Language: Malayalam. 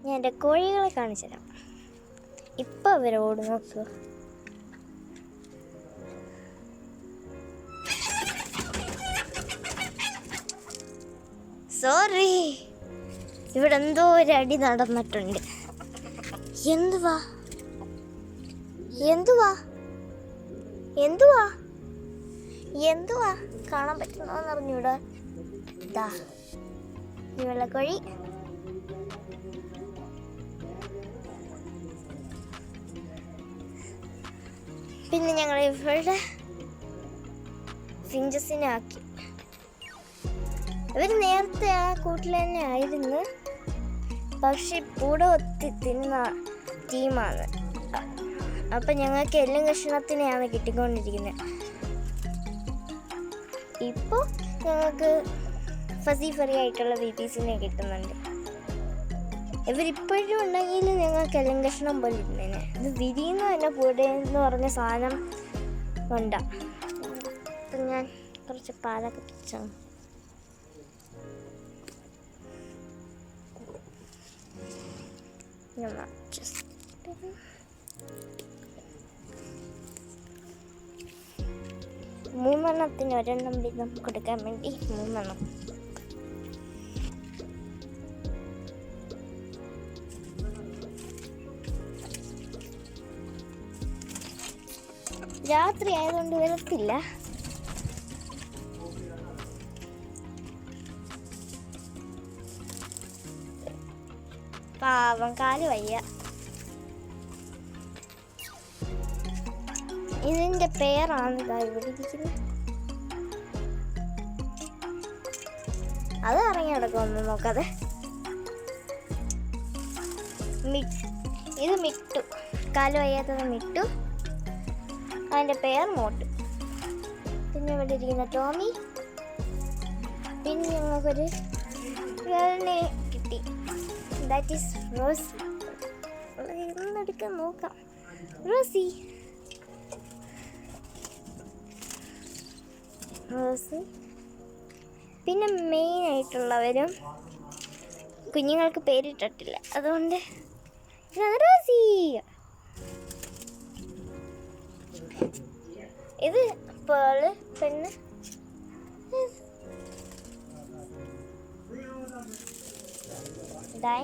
ഞാൻ എൻ്റെ കോഴികളെ കാണിച്ചു തരാം. ഇപ്പം അവരോട് നോക്കുക. സോറി, ഇവിടെ എന്തോ ഒരു അടി നടന്നിട്ടുണ്ട്. എന്തുവാ എന്തുവാ എന്തുവാ എന്തുവാ കാണാൻ പറ്റുന്നോന്ന് അറിഞ്ഞൂടാ. ഇതാ ഈ വെള്ളക്കോഴി. പിന്നെ ഞങ്ങൾ ഇവരുടെ ഫിഞ്ചസിനെ ആക്കി. ഇവർ നേരത്തെ ആ കൂട്ടിൽ തന്നെ ആയിരുന്നു, പക്ഷെ കൂടെ ഒത്തി തിന്ന ടീമാണ്. അപ്പം ഞങ്ങൾക്ക് എല്ലും കഷ്ണത്തിനെയാണ് കിട്ടിക്കൊണ്ടിരിക്കുന്നത്. ഇപ്പോൾ ഞങ്ങൾക്ക് ഫസി ഫറി ആയിട്ടുള്ള ബേബീസിനെ കിട്ടുന്നുണ്ട്. ഇവരിപ്പോഴും ഉണ്ടെങ്കിൽ ഞങ്ങൾക്ക് എല്ലും കഷ്ണം പോലെ ഇരുന്നേനെ. ഇത് വിരിയുന്ന തന്നെ പൂടെ എന്ന് പറഞ്ഞ സാധനം കൊണ്ടാണ്. അപ്പം ഞാൻ കുറച്ച് പാലൊക്കെ പിടിച്ചാണ്. മൂന്നെണ്ണത്തിന് ഒരെണ്ണം വീതം കൊടുക്കാൻ വേണ്ടി 3 എണ്ണം. രാത്രി ആയതുകൊണ്ട് വരത്തില്ല. പാവം, കാല് വയ്യ. ഇതിന്റെ പേരാണ് ഇതാ ഇവിടെ ഇരിക്കുന്നത്. അത് ഇറങ്ങി കിടക്കൊന്നും നോക്കാതെ. ഇത് മിട്ടു, കാല് വയ്യാത്തത് മിട്ടു. അതിന്റെ പേര് മോട്ട്. പിന്നെ ഇവിടെ ഇരിക്കുന്ന ടോമി. പിന്നെ ഞങ്ങൾക്കൊരു ഗേളിനെ കിട്ടി. That is Rosie. ഇന്നെടുക്കാൻ നോക്കാം. Rosie Rosie. പിന്നെ മെയിൻ ആയിട്ടുള്ളവരും കുഞ്ഞുങ്ങൾക്ക് പേരിട്ടിട്ടില്ല, അതുകൊണ്ട് ഇതാണ് റോസി. ഇത് പേള് പെണ്ണ്. ഡൈ